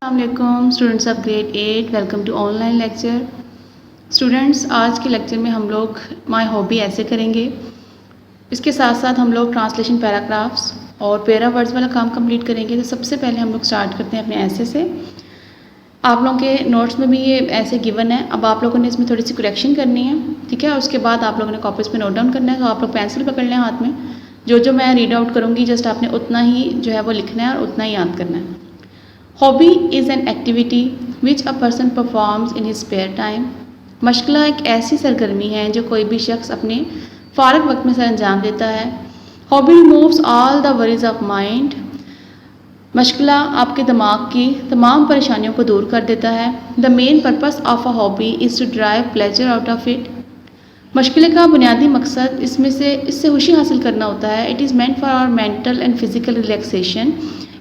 अस्सलाम students of grade 8 welcome to online lecture. Students, आज के लेक्चर में हम लोग माय हॉबी ऐसे करेंगे। इसके साथ साथ हम लोग ट्रांसलेशन पैराग्राफ्स और पैरा वर्ड्स वाला काम कंप्लीट करेंगे। तो सबसे पहले हम लोग स्टार्ट करते हैं अपने ऐसे से। आप लोगों के नोट्स में भी ये ऐसे गिवन है। अब आप लोगों ने इसमें थोड़ी सी करेक्शन करनी है, ठीक है। उसके बाद आप लोगों ने कॉपीज़ पे नोट डाउन करना है। तो आप लोग पेंसिल पकड़ लें हाथ में। जो मैं रीड आउट करूँगी जस्ट आपने उतना ही जो है वो लिखना है और उतना ही याद करना है। Hobby is an activity which a person performs in his spare time. मशगला एक ऐसी सरगर्मी है जो कोई भी शख्स अपने फ़ारग वक्त में सर अंजाम देता है। Hobby removes all the worries of mind. मशगला आपके दिमाग की तमाम परेशानियों को दूर कर देता है। The main purpose of a hobby is to drive pleasure out of it. मशगले का बुनियादी मकसद इससे खुशी हासिल करना होता है। It is meant for our mental and physical relaxation.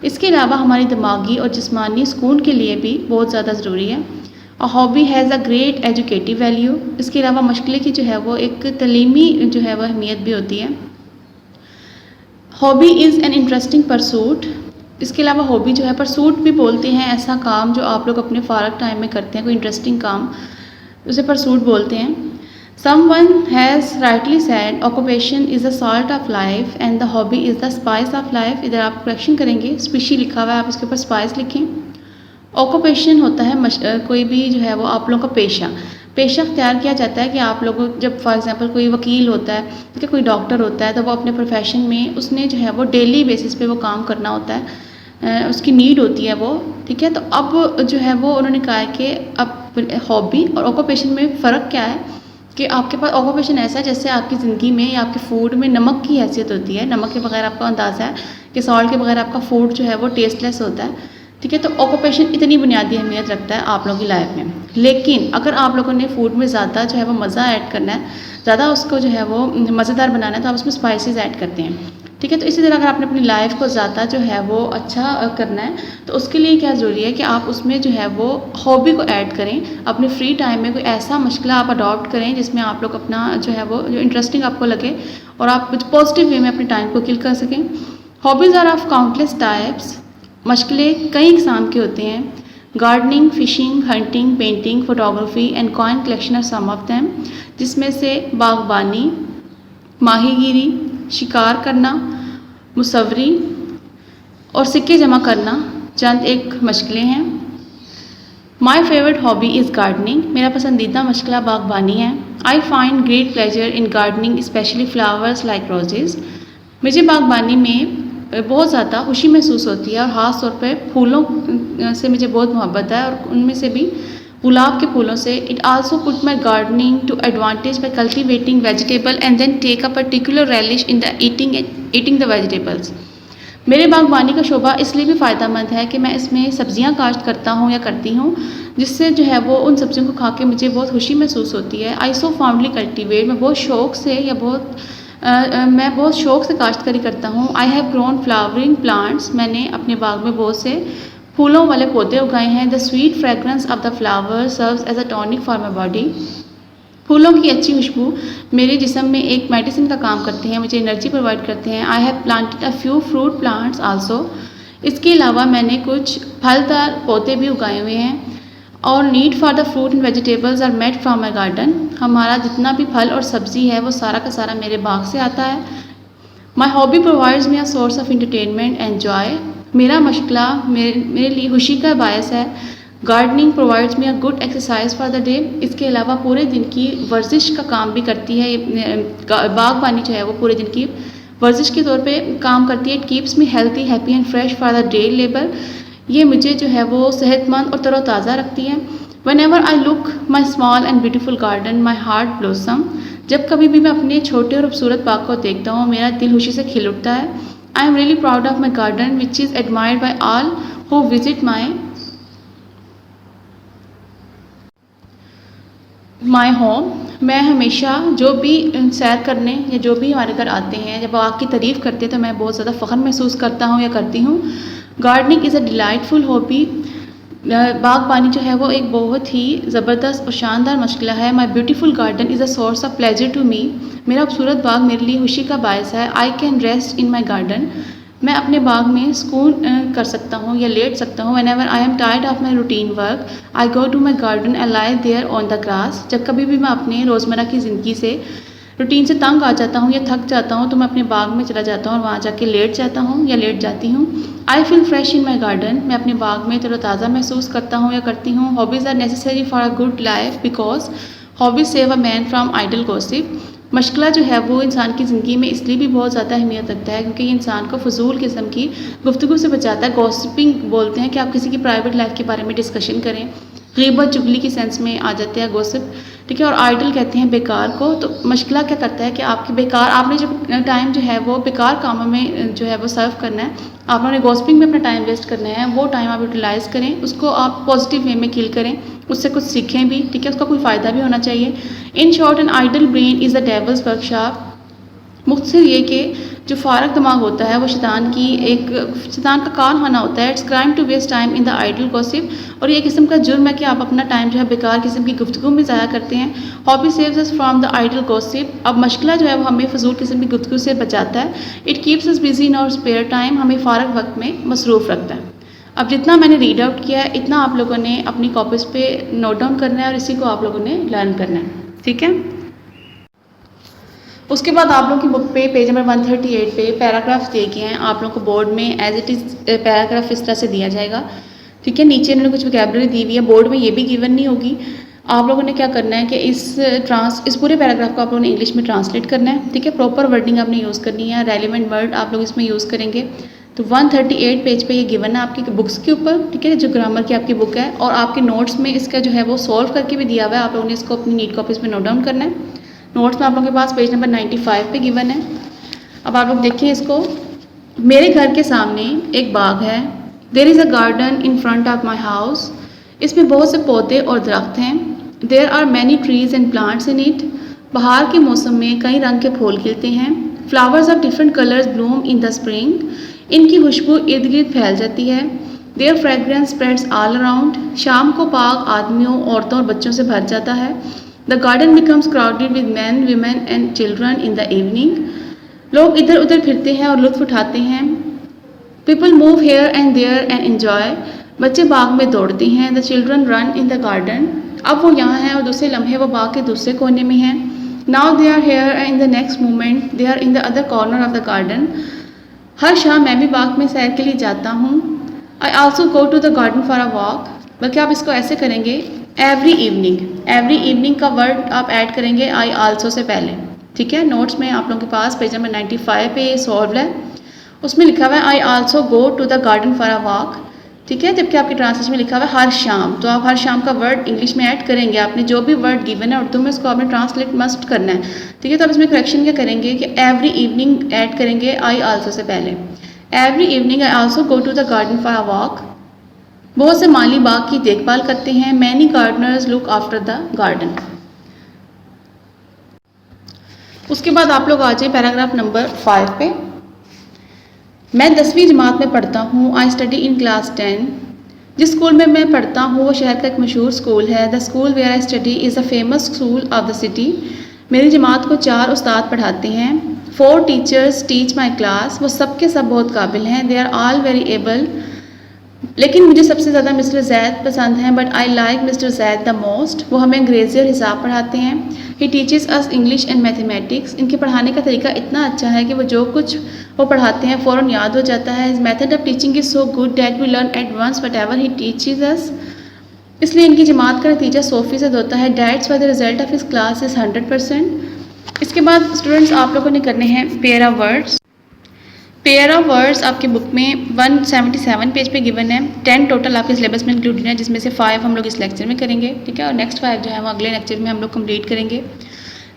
इसके अलावा हमारी दिमागी और जिस्मानी सुकून के लिए भी बहुत ज़्यादा ज़रूरी है। A hobby has a great educative value. इसके अलावा मशगले की जो है वो एक तलीमी जो है वो अहमियत भी होती है। Hobby is an interesting pursuit. इसके अलावा हॉबी जो है परसूट भी बोलते हैं, ऐसा काम जो आप लोग अपने फ़ारग टाइम में करते हैं, कोई इंटरेस्टिंग काम, उसे परसूट बोलते हैं। Someone has rightly said, occupation is the salt of life and the hobby is the spice of life। इधर आप करेक्शन करेंगे, स्पीशी लिखा हुआ है, आप इसके ऊपर स्पाइस लिखें। ऑक्यूपेशन होता है कोई भी जो है वो आप लोगों का पेशा अख्तियार किया जाता है कि आप लोगों जब फॉर एग्जांपल कोई वकील होता है, ठीक है, कोई डॉक्टर होता है, तो वो अपने प्रोफेशन में उसने जो है वो डेली बेसिस पे वो काम करना होता है, उसकी नीड होती है वो, ठीक है। तो अब जो है वो उन्होंने कहा है कि अब हॉबी और ऑक्यूपेशन में फ़र्क क्या है कि आपके पास ऑक्यूपेशन ऐसा है जैसे आपकी ज़िंदगी में या आपके फूड में नमक की हैसियत होती है। नमक के बगैर आपका अंदाज़ा है कि सॉल्ट के बगैर आपका फूड जो है वो टेस्टलेस होता है, ठीक है। तो ऑक्यूपेशन इतनी बुनियादी अहमियत रखता है आप लोगों की लाइफ में। लेकिन अगर आप लोगों ने फूड में ज़्यादा जो है वो मज़ा ऐड करना है, ज़्यादा उसको जो है वो मज़ेदार बनाना है, तो आप उसमें स्पाइसेस ऐड करते हैं, ठीक है। तो इसी तरह अगर आपने अपनी लाइफ को ज़्यादा जो है वो अच्छा करना है, तो उसके लिए क्या ज़रूरी है कि आप उसमें जो है वो हॉबी को ऐड करें। अपने फ्री टाइम में कोई ऐसा मशगला आप अडॉप्ट करें जिसमें आप लोग अपना जो है वो जो इंटरेस्टिंग आपको लगे और आप पॉजिटिव वे में अपने टाइम को किल कर सकें। Hobbies are of countless types. मशगले कई किस्म के होते हैं। Gardening, fishing, hunting, painting, photography and coin collection are some of them. जिसमें से बागबानी, माहीगीरी, शिकार करना, मुसव्वरी और सिक्के जमा करना चंद एक मशगले हैं। My favourite hobby is gardening. मेरा पसंदीदा मशगला बागबानी है। I find great pleasure in gardening specially flowers like roses. मुझे बागबानी में बहुत ज़्यादा खुशी महसूस होती है और ख़ास तौर पर फूलों से मुझे बहुत मोहब्बत है और उनमें से भी गुलाब के फूलों से। It also put my gardening to advantage by cultivating vegetable and then take a particular relish in the eating the vegetables. मेरे बागबानी का शोबा इसलिए भी फ़ायदेमंद है कि मैं इसमें सब्जियां काश्त करता हूँ या करती हूँ, जिससे जो है वो उन सब्जियों को खा के मुझे बहुत खुशी महसूस होती है। आई सो फाउंडली कल्टिवेट। मैं बहुत शौक़ से मैं बहुत शौक़ से काश्तकारी करता हूँ। I have grown flowering plants. मैंने अपने बाग में बहुत से फूलों वाले पौधे उगाए हैं। The sweet fragrance of the flower serves as a tonic for my body. फूलों की अच्छी खुशबू मेरे जिस्म में एक मेडिसिन का काम करते हैं, मुझे एनर्जी प्रोवाइड करते हैं। I have planted a few fruit plants also. इसके अलावा मैंने कुछ फलदार पौधे भी उगाए हुए हैं। और need for the fruit and vegetables are made from my garden. हमारा जितना भी फल और सब्ज़ी है वो सारा का सारा मेरे बाग से आता है। My hobby provides me a source of entertainment and Joy. मेरा मशगला मेरे लिए खुशी का बायस है। Gardening provides me a good exercise for the day. इसके अलावा पूरे दिन की वर्जिश का काम भी करती है। बागबानी जो है वो पूरे दिन की वर्जिश के तौर पे काम करती है। It keeps me healthy, happy and fresh for the day labour. ये मुझे जो है वो सेहतमंद और तरोताज़ा रखती है। One ever I look my small and beautiful garden my heart blossom. जब कभी भी मैं अपने छोटे और खूबसूरत बाग को देखता हूँ, मेरा दिल खुशी से खिल उठता है। I am really proud of my garden which is admired by all who visit my home. मैं हमेशा जो भी सैर करने या जो भी हमारे घर आते हैं, जब बाग की तारीफ़ करते हैं तो मैं बहुत ज़्यादा फ़ख्र महसूस करता हूँ या करती हूँ। Gardening is a delightful hobby. बागबानी जो है वो एक बहुत ही ज़बरदस्त और शानदार मशगला है। My beautiful garden is a source of pleasure to me. मेरा खूबसूरत बाग मेरे लिए खुशी का बायस है। I can rest in my garden. मैं अपने बाग में सुकून कर सकता हूँ या लेट सकता हूँ। Whenever I am tired of my routine work I go to my garden and lie there on the grass. जब कभी भी मैं अपने रोज़मर्रा की ज़िंदगी से रूटीन से तंग आ जाता हूँ या थक जाता हूँ तो मैं अपने बाग में चला जाता हूँ और वहाँ जाके लेट जाता हूँ या लेट जाती हूँ। I feel fresh in my garden. मैं अपने बाग में तरोताज़ा महसूस करता हूँ या करती हूँ। Hobbies are necessary for a good life because hobbies save a man from idle gossip. मशगला जो है वो इंसान की ज़िंदगी में इसलिए भी बहुत ज़्यादा अहमियत रखता है क्योंकि ये इंसान को फजूल किस्म की गुफ्तगू से बचाता है। गॉसिपिंग बोलते हैं कि आप किसी की प्राइवेट लाइफ के बारे में डिस्कशन करें। ग़ीबत चुगली की सेंस में आ जाते हैं गॉसिप, ठीक है। और आइडल कहते हैं बेकार को। तो मशगला क्या करता है कि आपकी बेकार आपने जो टाइम जो है वो बेकार कामों में जो है वो सर्व करना है, आप लोगों ने गॉसिपिंग में अपना टाइम वेस्ट करना है, वो टाइम आप यूटिलाइज़ करें, उसको आप पॉजिटिव वे में किल करें, उससे कुछ सीखें भी, ठीक है, उसका कोई फ़ायदा भी होना चाहिए। In short an idle brain is the devil's workshop. मुख्तसर ये कि जो फारग दिमाग होता है वो शैतान का कारखाना होता है। It's crime to waste time in the idle gossip. और ये किस्म का जुर्म है कि आप अपना टाइम जो है बेकार किस्म की गुफ्तगू में ज़ाया करते हैं। Hobby saves us from the idle gossip. अब मशगला जो है वो हमें फजूल किस्म की गुफ्तगू से बचाता है। It keeps us busy in our spare time. हमें फ़ारग वक्त में मसरूफ़ रखता है। अब जितना मैंने रीड आउट किया है इतना आप लोगों ने अपनी कॉपीज़ पे नोट डाउन करना है और इसी को आप लोगों ने लर्न करना है, ठीक है। उसके बाद आप लोगों की बुक पे पेज नंबर 138 पे पैराग्राफ्स दिए गए हैं। आप लोगों को बोर्ड में एज इट इज़ पैराग्राफ इस तरह से दिया जाएगा, ठीक है। नीचे इन्होंने कुछ वोकैबुलरी दी हुई है, बोर्ड में ये भी गिवन नहीं होगी। आप लोगों ने क्या करना है कि इस पूरे पैराग्राफ को आप लोगों ने इंग्लिश में ट्रांसलेट करना है, ठीक है। प्रॉपर वर्डिंग आपने यूज़ करनी है, रेलिवेंट वर्ड आप लोग इसमें यूज़ करेंगे। तो 138 पेज पे ये गिवन है आपकी बुक्स के ऊपर, ठीक है, जो ग्रामर की आपकी बुक है। और आपके नोट्स में इसका जो है वो सॉल्व करके भी दिया हुआ है। आप लोगों ने इसको अपनी नीट कॉपीज़ में नोट डाउन करना है। नोट्स में आप लोगों के पास पेज नंबर 95 पे गिवन है। अब आप लोग देखिए इसको। मेरे घर के सामने एक बाग है। There is a garden in front of my house. इसमें बहुत से पौधे और दरख्त हैं। There are many trees and plants in it. बाहर के मौसम में कई रंग के फूल खिलते हैं। Flowers of different colours bloom in the spring. इनकी खुशबू इर्द गिर्द फैल जाती है। Their fragrance spreads all around. शाम को बाग आदमियों, औरतों और बच्चों से भर जाता है। The garden becomes crowded with man, women and children in the evening. लोग इधर उधर फिरते हैं और लुत्फ उठाते हैं। People move here and there and enjoy. बच्चे बाग में दौड़ते हैं। The children run in the garden. अब वो यहाँ हैं और दूसरे लम्हे वो बाग के दूसरे कोने में हैं। Now they are here and in the next moment they are in the other corner of the garden. हर शाम मैं भी बाग में सैर के लिए जाता हूँ। I also go to the garden for a walk. बल्कि आप इसको ऐसे करेंगे, एवरी इवनिंग। एवरी इवनिंग का वर्ड आप ऐड करेंगे आई आल्सो से पहले, ठीक है। नोट्स में आप लोगों के पास पेज नंबर 95 पे सॉल्व है। उसमें लिखा हुआ है I also go to the garden for a walk, ठीक है। जबकि आपके ट्रांसलेशन में लिखा हुआ है हर शाम। तो आप हर शाम का वर्ड इंग्लिश में ऐड करेंगे। आपने जो भी वर्ड गिवन है उर्दू में उसको आपने ट्रांसलेट मस्ट करना है, ठीक है। तो आप इसमें करेक्शन क्या करेंगे कि एवरी इवनिंग ऐड करेंगे आई आल्सो से पहले। Every evening I also go to the garden for a walk. बहुत से माली बाग की देखभाल करते हैं। Many gardeners look after the garden. उसके बाद आप लोग आ जाए पैराग्राफ नंबर 5 पे। मैं 10वीं जमात में पढ़ता हूँ। I study in class 10। जिस स्कूल में मैं पढ़ता हूँ वो शहर का एक मशहूर स्कूल है। The school where I study is a famous school of the city. मेरी जमात को 4 उस्ताद पढ़ाते हैं। 4 टीचर्स टीच माई क्लास। वो सब के सब बहुत काबिल हैं। They are all very able. लेकिन मुझे सबसे ज़्यादा मिस्टर जैद पसंद हैं। But I like mister Zaid the most. वो हमें अंग्रेज़ी और हिसाब पढ़ाते हैं। He teaches us English and mathematics. इनके पढ़ाने का तरीका इतना अच्छा है कि वो जो कुछ वो पढ़ाते हैं फ़ौरन याद हो जाता है। His method of teaching is so good that we learn at once whatever he teaches us. इसलिए इनकी जमात का नतीजा 100% होता है। That's why the result of his class is 100%। इसके बाद स्टूडेंट्स आप लोगों ने करने हैं pair of words. Pair of words आपकी बुक में 177 पेज पे गिवन है। 10 टोटल आपके सिलेबस में इंक्लूडेड है, जिसमें से 5 हम लोग इस लेक्चर में करेंगे, ठीक है। और नेक्स्ट 5 जो है वो अगले लेक्चर में हम लोग कंप्लीट करेंगे।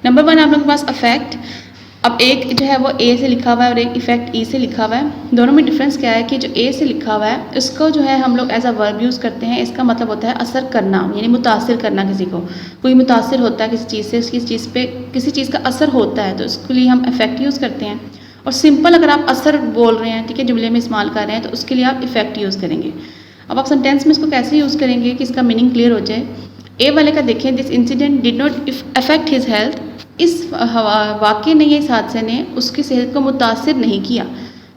नंबर 1 आप लोगों के पास अफेक्ट। अब एक जो है वो ए से लिखा हुआ है और एक इफेक्ट ई से लिखा हुआ है। दोनों में डिफरेंस क्या है कि जो ए से लिखा हुआ है इसको जो है हम लोग एज अ वर्ब यूज़ करते हैं। इसका मतलब होता है असर करना, यानी मुतासिर करना। किसी को कोई मुतासिर होता है किसी चीज़ से, उसकी चीज़ पे किसी चीज़ का असर होता है तो उसके लिए हम इफेक्ट यूज़ करते हैं। और सिंपल अगर आप असर बोल रहे हैं, ठीक है, जुमले में इस्तेमाल कर रहे हैं तो उसके लिए आप इफेक्ट यूज़ करेंगे। अब आप सेंटेंस में इसको कैसे यूज़ करेंगे कि इसका मीनिंग क्लियर हो जाए। ए वाले का देखें, this incident did not affect his health. इस वाक़ये ने, इस हादसे ने उसकी सेहत को मुतासिर नहीं किया।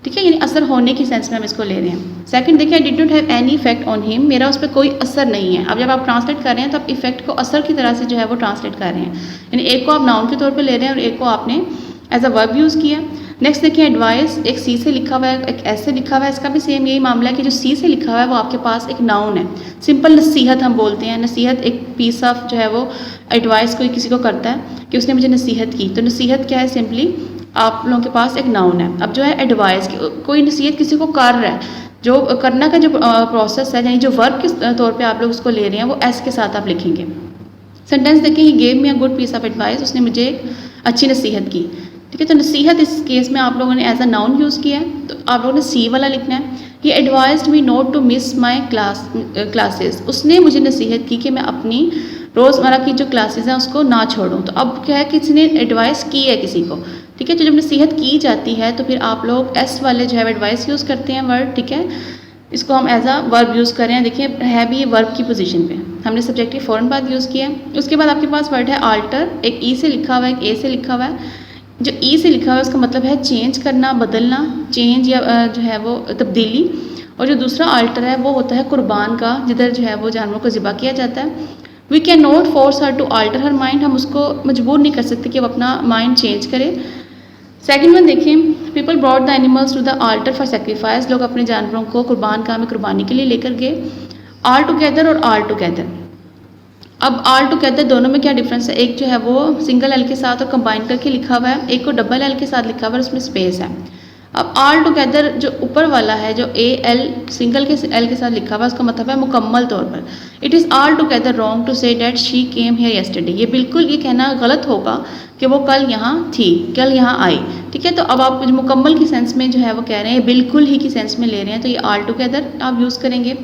ठीक है, यानी असर होने की सेंस में हम इसको ले रहे हैं। सेकंड देखिए, I did not have any effect on him, मेरा उस पर कोई असर नहीं है। अब जब आप ट्रांसलेट कर रहे हैं तो आप इफेक्ट को असर की तरह से जो है वो ट्रांसलेट कर रहे हैं, यानी एक को आप नाउन के तौर पर ले रहे हैं और एक को आपने एज अ वर्ब यूज़ किया। नेक्स्ट देखिए, एडवाइस एक सी से लिखा हुआ है, एक एस से लिखा हुआ है। इसका भी सेम यही मामला है कि जो सी से लिखा हुआ है वो आपके पास एक नाउन है। सिंपल नसीहत हम बोलते हैं, नसीहत एक पीस ऑफ जो है वो एडवाइस कोई किसी को करता है कि उसने मुझे नसीहत की, तो नसीहत क्या है, सिंपली आप लोगों के पास एक नाउन है। अब जो है एडवाइस, कोई नसीहत किसी को कर रहा है, जो करना का जो प्रोसेस है, यानी जो वर्क के तौर पे आप लोग उसको ले रहे हैं, वो एस के साथ आप लिखेंगे। सेंटेंस देखिए, he gave me a good piece of advice, उसने मुझे एक अच्छी नसीहत की। ठीक है, तो नसीहत इस केस में आप लोगों ने एज अ नाउन यूज़ किया है, तो आप लोगों ने सी वाला लिखना है। He advised me not to miss my classes, उसने मुझे नसीहत की कि मैं अपनी रोज़मर्रा की जो क्लासेस हैं उसको ना छोड़ूं। तो अब क्या है, किसी ने एडवाइस की है किसी को। ठीक है, तो जब नसीहत की जाती है तो फिर आप लोग एस वाले जो है एडवाइस यूज़ करते हैं वर्ड। ठीक है, इसको हम एज अ वर्ब यूज़ कर रहे हैं। देखिए, है भी ये वर्ब की पोजीशन पे, हमने सब्जेक्टिव फ़ौरन बाद यूज़ किया है। उसके बाद आपके पास वर्ड है आल्टर, एक ई से लिखा हुआ है, एक ए से लिखा हुआ है। जो ई से लिखा हुआ है उसका मतलब है चेंज करना, बदलना, चेंज या जो है वो तब्दीली। और जो दूसरा आल्टर है वो होता है कुर्बान का, जिधर जो है वो जानवरों को ज़िबा किया जाता है। We can not force her to alter her mind, हम उसको मजबूर नहीं कर सकते कि वो अपना माइंड चेंज करे। सेकेंड वन देखिए, people brought the animals to the altar for sacrifice, लोग अपने जानवरों को कुर्बान का में कुर्बानी के लिए लेकर गए। ऑल टुगेदर और ऑल टुगेदर, अब ऑल टुगेदर दोनों में क्या डिफरेंस है, एक जो है वो सिंगल एल के साथ और कंबाइन करके लिखा हुआ है, एक को डबल एल के साथ लिखा हुआ है, उसमें स्पेस है। अब ऑल टुगेदर जो ऊपर वाला है, जो ए एल सिंगल के एल के साथ लिखा हुआ है, उसका मतलब है मुकम्मल तौर पर। It is altogether wrong to say that she came here yesterday, ये बिल्कुल ये कहना गलत होगा कि वो कल यहाँ थी, कल यहाँ आई। ठीक है, तो अब आप मुकम्मल की सेंस में जो है वो कह रहे हैं, बिल्कुल ही की सेंस में ले रहे हैं, तो ये ऑल टुगेदर आप यूज़ करेंगे।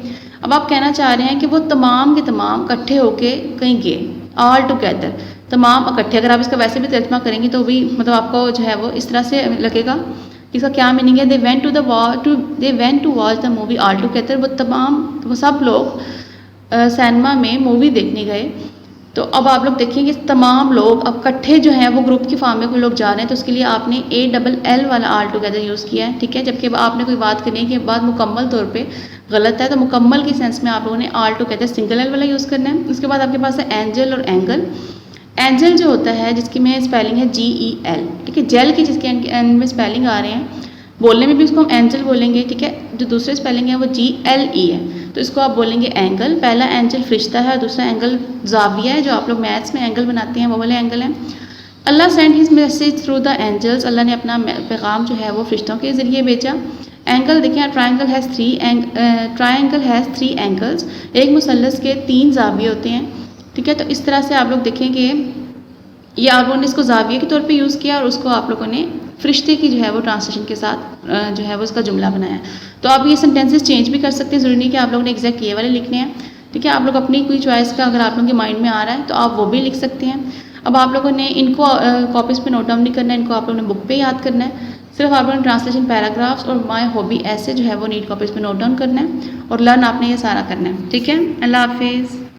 अब आप कहना चाह रहे हैं कि वो तमाम के तमाम इकट्ठे होके कहीं गए, ऑल टुगेदर तमाम इकट्ठे। अगर आप इसका वैसे भी तर्जमा करेंगे तो भी मतलब आपको जो है वो इस तरह से लगेगा। इसका क्या मीनिंग है, they went to watch the movie all together, वो सब लोग सिनेमा में मूवी देखने गए। तो अब आप लोग देखेंगे तमाम लोग अब इकट्ठे जो हैं वो ग्रुप की फॉर्म में कोई लोग जा रहे हैं, तो उसके लिए आपने ए डबल एल वाला ऑल टुगेदर यूज़ किया है। ठीक है, जबकि आपने कोई बात करने के बाद मुकम्मल तौर पे गलत है, तो मुकम्मल की सेंस में आप लोगों ने ऑल टुगेदर सिंगल एल वाला यूज़ करना है। उसके बाद आपके पास है एंजल और एंगल। एंजल जो होता है जिसकी में स्पेलिंग है GEL, ठीक है, जेल की जिसके एंड में स्पेलिंग आ रहे हैं, बोलने में भी उसको हम एंजल बोलेंगे। ठीक है, जो दूसरे स्पेलिंग है वो GLE है, तो इसको आप बोलेंगे एंगल। पहला एंजल फरिश्ता है और दूसरा एंगल जाविया है, जो आप लोग मैथ्स में एंगल बनाते हैं वो वाले एंगल हैं। Allah send his message through the angels, Allah ने अपना पैगाम जो है वो फरिश्तों के ज़रिए भेजा। एंगल देखिए, ट्राइंगल हैज़ थ्री एंगल्स, एक मुसल्लस के 3 जाविये होते हैं। ठीक है, तो इस तरह से आप लोग देखेंगे ये आप लोगों ने इसको जाविये के तौर पे यूज़ किया और उसको आप लोगों ने फरिश्ते की जो है वो ट्रांसलेशन के साथ जो है वो उसका जुमला बनाया। तो आप ये सेंटेंसेस चेंज भी कर सकते हैं, ज़रूरी नहीं कि आप लोगों ने एग्जैक्ट ये वाले लिखने हैं। ठीक है, आप लोग अपनी कोई चॉइस का अगर आप लोगों के माइंड में आ रहा है तो आप वो भी लिख सकते हैं। अब आप लोगों ने इनको कॉपीज़ पे नोट डाउन नहीं करना है, इनको आप लोगों ने बुक पे याद करना है। सिर्फ आप लोगों ने ट्रांसलेशन पैराग्राफ्स और माय हॉबी ऐसे जो है वो नीट कॉपीज़ पे नोट डाउन करना है और लर्न आपने ये सारा करना है। ठीक है, अल्लाह हाफिज़।